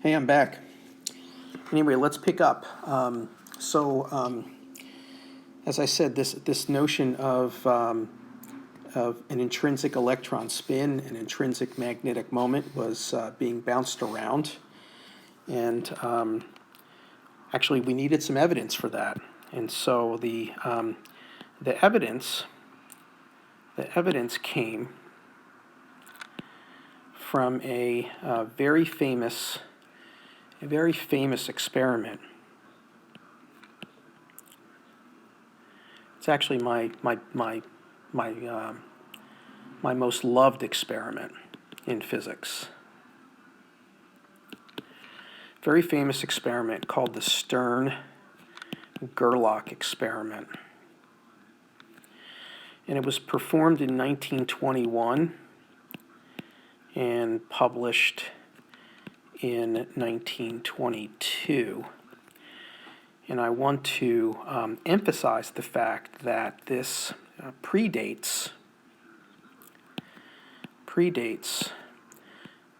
Hey, I'm back. Anyway, let's pick up. As I said, this notion of an intrinsic electron spin, an intrinsic magnetic moment, was being bounced around, and actually, we needed some evidence for that. And so the evidence came from a very famous experiment. It's actually my most loved experiment in physics. Very famous experiment called the Stern-Gerlach experiment. And it was performed in 1921 and published in 1922. And I want to emphasize the fact that this predates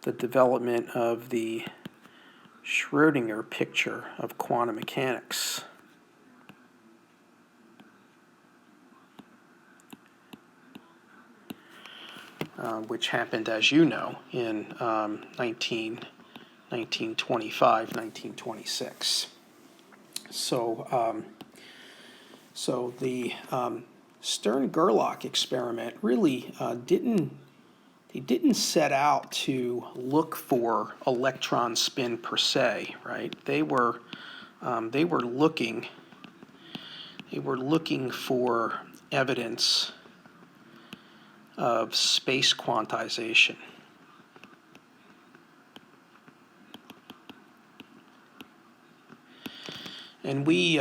the development of the Schrödinger picture of quantum mechanics. Which happened, as you know, in 1925, 1926. So the Stern-Gerlach experiment really didn't set out to look for electron spin per se, right? They were looking for evidence of space quantization. And we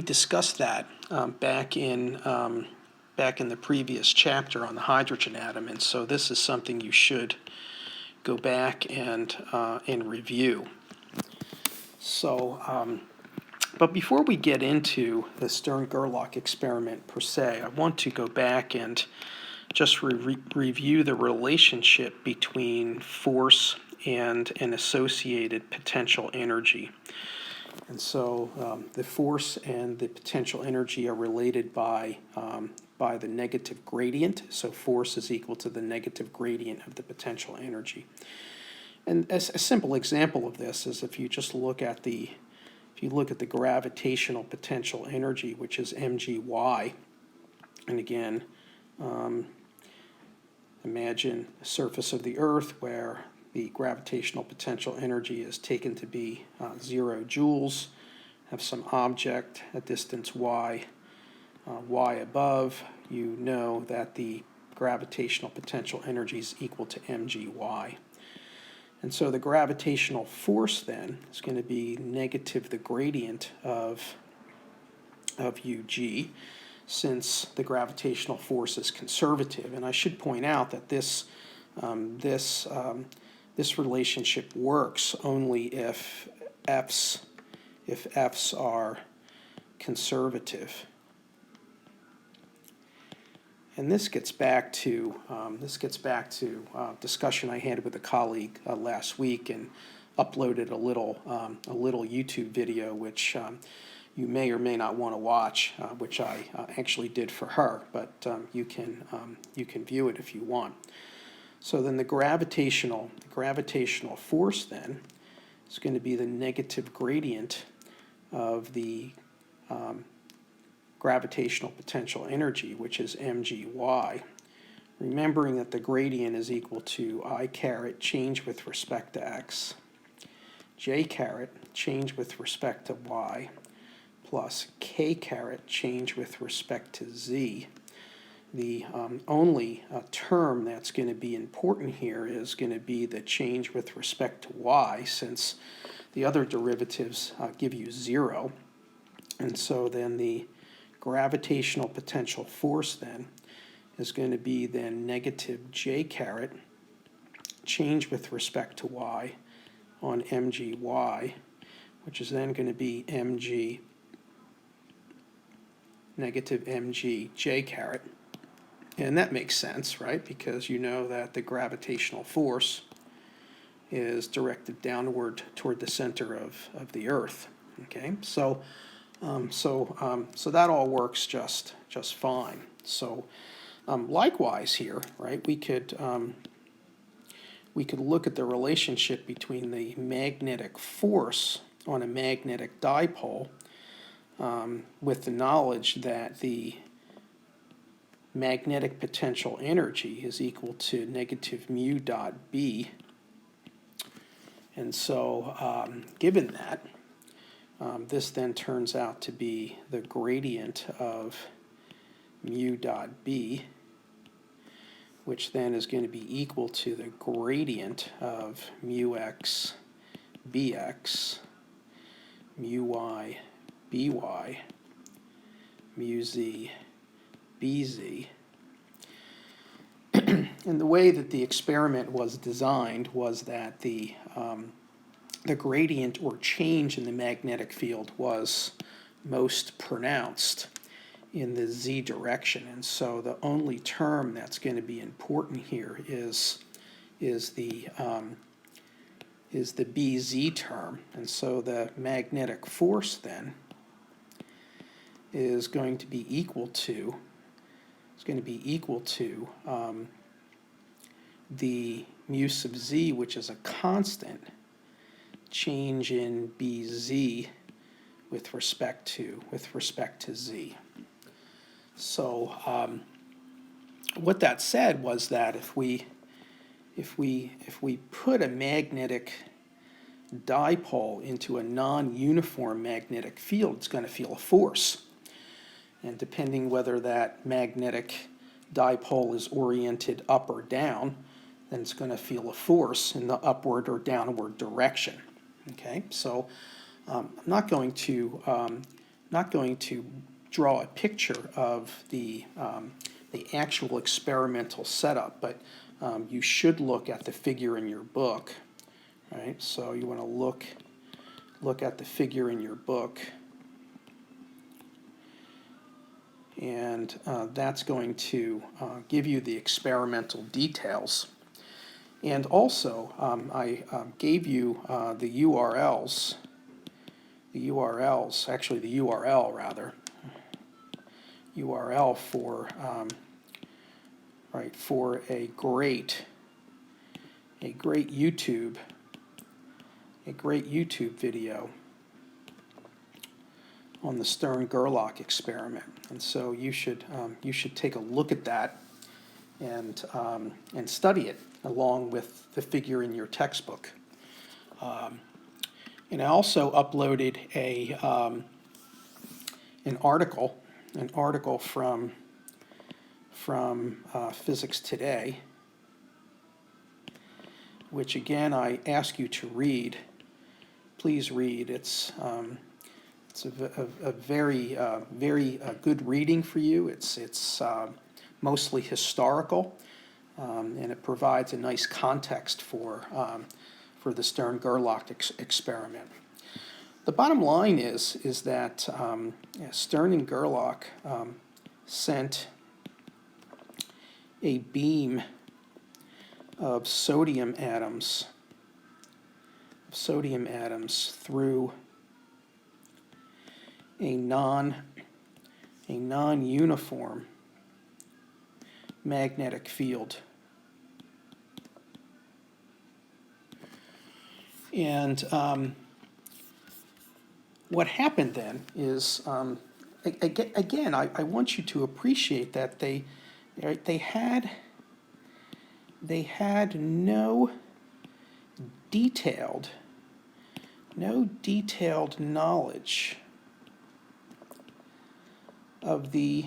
discussed that back in the previous chapter on the hydrogen atom, and so this is something you should go back and review. So, but before we get into the Stern-Gerlach experiment per se, I want to go back and just review the relationship between force and an associated potential energy. And so the force and the potential energy are related by the negative gradient. So force is equal to the negative gradient of the potential energy. And a simple example of this is if you just look at the gravitational potential energy, which is mgy, and again, imagine the surface of the Earth where the gravitational potential energy is taken to be 0 joules, have some object at distance y, y above, you know that the gravitational potential energy is equal to mgy. And so the gravitational force then is going to be negative the gradient of ug, since the gravitational force is conservative. And I should point out that this relationship works only if f's are conservative. And this gets back to discussion I had with a colleague last week, and uploaded a little YouTube video which you may or may not want to watch, which I actually did for her, but you can view it if you want. So then the gravitational force then is going to be the negative gradient of the gravitational potential energy, which is mgy. Remembering that the gradient is equal to I caret change with respect to x, j caret change with respect to y, plus k caret change with respect to z. The only term that's going to be important here is going to be the change with respect to y, since the other derivatives give you 0. And so then the gravitational potential force then is going to be then negative j caret change with respect to y on mgy, which is then going to be mg negative mg j caret. And that makes sense, right? Because you know that the gravitational force is directed downward toward the center of the Earth. Okay, so so that all works just fine. So likewise here, right? We could look at the relationship between the magnetic force on a magnetic dipole with the knowledge that the magnetic potential energy is equal to negative mu dot B. And so given that, this then turns out to be the gradient of mu dot B, which then is going to be equal to the gradient of mu x bx, mu y by, mu z bz. And the way that the experiment was designed was that the gradient or change in the magnetic field was most pronounced in the z direction, and so the only term that's going to be important here is the bz term, and so the magnetic force then is going to be equal to the mu sub z, which is a constant, change in bz with respect to z. So what that said was that if we put a magnetic dipole into a non-uniform magnetic field, it's going to feel a force. And depending whether that magnetic dipole is oriented up or down, then it's going to feel a force in the upward or downward direction. Okay, so I'm not going to draw a picture of the actual experimental setup, but you should look at the figure in your book, right? So you want to look at the figure in your book, and that's going to give you the experimental details. And also, I gave you the URLs, actually the URL rather, URL for for a great YouTube video on the Stern-Gerlach experiment, and so you should take a look at that and study it along with the figure in your textbook. And I also uploaded an article from Physics Today, which again I ask you to read. Please read. It's a very good reading for you. It's mostly historical, and it provides a nice context for the Stern-Gerlach experiment. The bottom line is that Stern and Gerlach sent a beam of sodium atoms through a non-uniform magnetic field. And what happened then is, again, I want you to appreciate that they had no detailed knowledge of the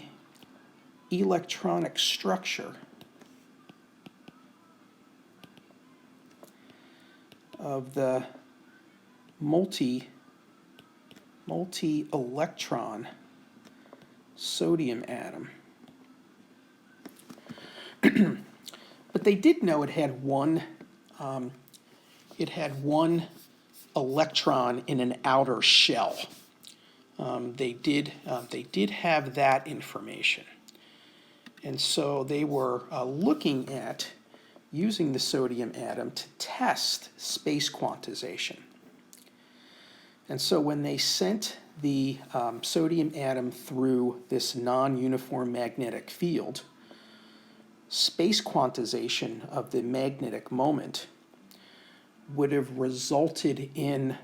electronic structure of the multi-electron sodium atom. But they did know it had one electron in an outer shell. They did have that information, and so they were looking at using the sodium atom to test space quantization. And so when they sent the sodium atom through this non-uniform magnetic field, space quantization of the magnetic moment would have resulted in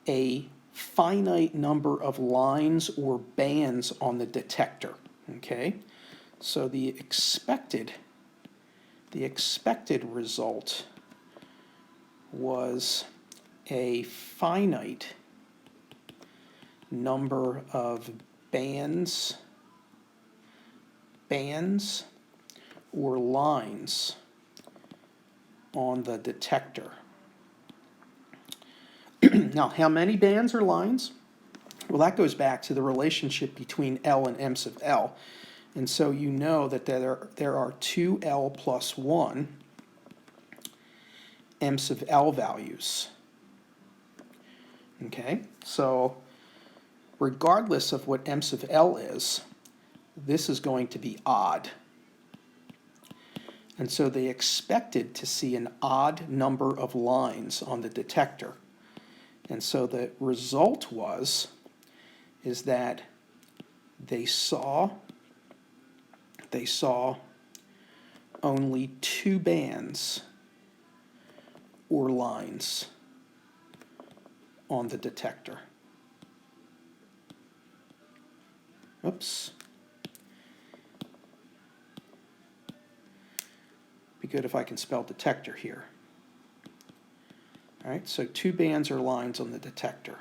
a finite number of lines or bands on the detector, okay? So the expected result was a finite number of bands or lines on the detector. Now, how many bands or lines? Well, that goes back to the relationship between L and m sub L. And so you know that there are 2L plus 1 m sub L values. Okay, so regardless of what m sub L is, this is going to be odd. And so they expected to see an odd number of lines on the detector. And so the result is that they saw only 2 bands or lines on the detector. Oops. Be good if I can spell detector here. All right, so 2 bands or lines on the detector.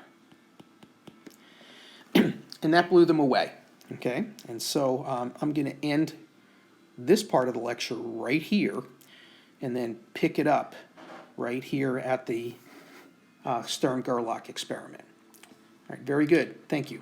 And that blew them away, okay? And so I'm going to end this part of the lecture right here and then pick it up right here at the Stern-Gerlach experiment. All right, very good. Thank you.